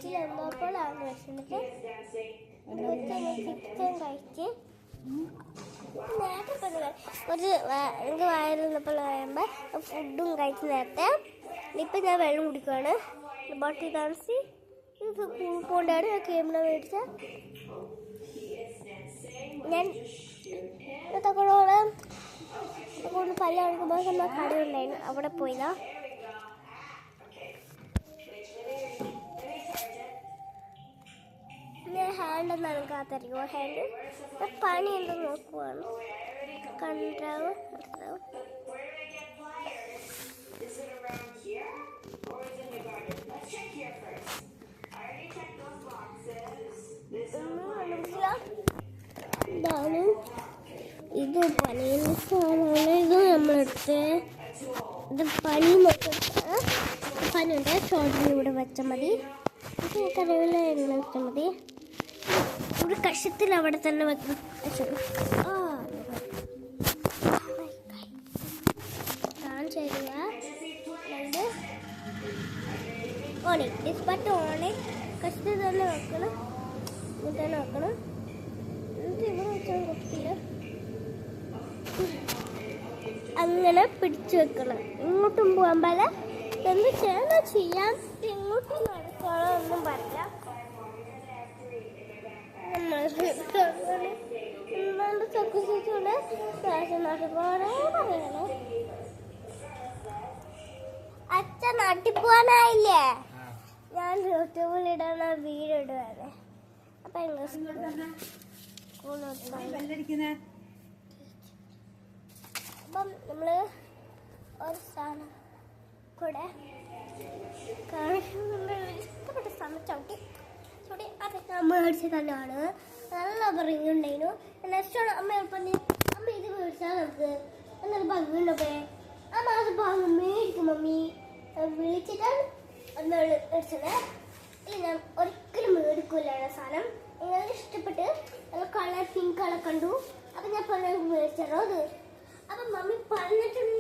വീട്ടിലെന്തോപ്പോഴാണ് വിശന്നിട്ട് ചിക്കൻ കഴിച്ച് നേരത്തെ കുറച്ച് എനിക്ക് വയറുന്നപ്പോൾ പറയുമ്പോൾ ഫുഡും കഴിച്ച് നേരത്തെ ഇപ്പം ഞാൻ വെള്ളം കുടിക്കുകയാണ്. ബോട്ടിൽ താമസി ഇത് പോണ്ടാണ് ഞാൻ കേമിനെ മേടിച്ച ഞാൻ തക്കോടെ കൊണ്ട് പല്ല കഴിക്കുമ്പോൾ നമ്മൾ കടയുണ്ടായിരുന്നു, അവിടെ പോയതാ. ഞാൻ ഹാൻഡ് എന്നാണ് കാത്തിരിക്കുമോ ഹാൻഡ് പണി എന്താ നോക്കുവാണ്. കണ്ടാവ് ഇതാണ് ഇത് പനിയുന്ന സാധനമാണ്. ഇത് നമ്മളെടുത്ത് ഇത് പനി പനിയുണ്ട് ഷോൾഡറിൽ ഇവിടെ വെച്ചാൽ മതി. കറിവേപ്പില എണ്ണ വെച്ചാൽ മതി. ഒരു കഷത്തിൽ അവിടെ തന്നെ വെക്കണം. ഓണേ ഡിസ്പട്ട് ഓണേ കഷത്തിൽ തന്നെ വെക്കണം. ഇങ്ങനെ തന്നെ വെക്കണം. എന്നിട്ട് ഇവിടെ വെച്ചാൽ കുട്ടിയില്ല അങ്ങനെ പിടിച്ചു വെക്കണം. ഇങ്ങോട്ടും പോകാൻ പാടില്ല. എന്ത് ചെയ്യാൻ ഇങ്ങോട്ടും നടക്കാനോ ഒന്നും പറയില്ല. ചക്കുചൂടെ പറയണേ. അച്ഛൻ നാട്ടിൽ പോവാനായില്ലേ? ഞാൻ യൂട്യൂബിൽ ഇടാൻ വീഡിയോ ഇടുവാണ്. അപ്പൊ അപ്പം നമ്മള് ഒരു സാധനം കൂടെ ഇഷ്ടപ്പെട്ട സാധനം ചവിട്ടി അത് മേടിച്ച തന്നെയാണ്. നല്ല പറയുന്നുണ്ടായിരുന്നു. നെക്സ്റ്റ് അമ്മ പറഞ്ഞു അമ്മ ഇത് മേടിച്ചാൽ നമുക്ക് എന്നൊരു ഭംഗിയുണ്ടോ അമ്മ അത് ഭാഗം മേടിക്കും മമ്മി വിളിച്ചിട്ടാണ് അത് മേടിച്ചത്. ഇല്ല ഞാൻ ഒരിക്കലും മേടിക്കൂല സാധനം. എനിക്ക് ഇഷ്ടപ്പെട്ട് കളർ പിങ്ക് കളർ കണ്ടു. അപ്പം ഞാൻ പറഞ്ഞു മേടിച്ചാലോ അത്. അപ്പം മമ്മി പറഞ്ഞിട്ടുണ്ട്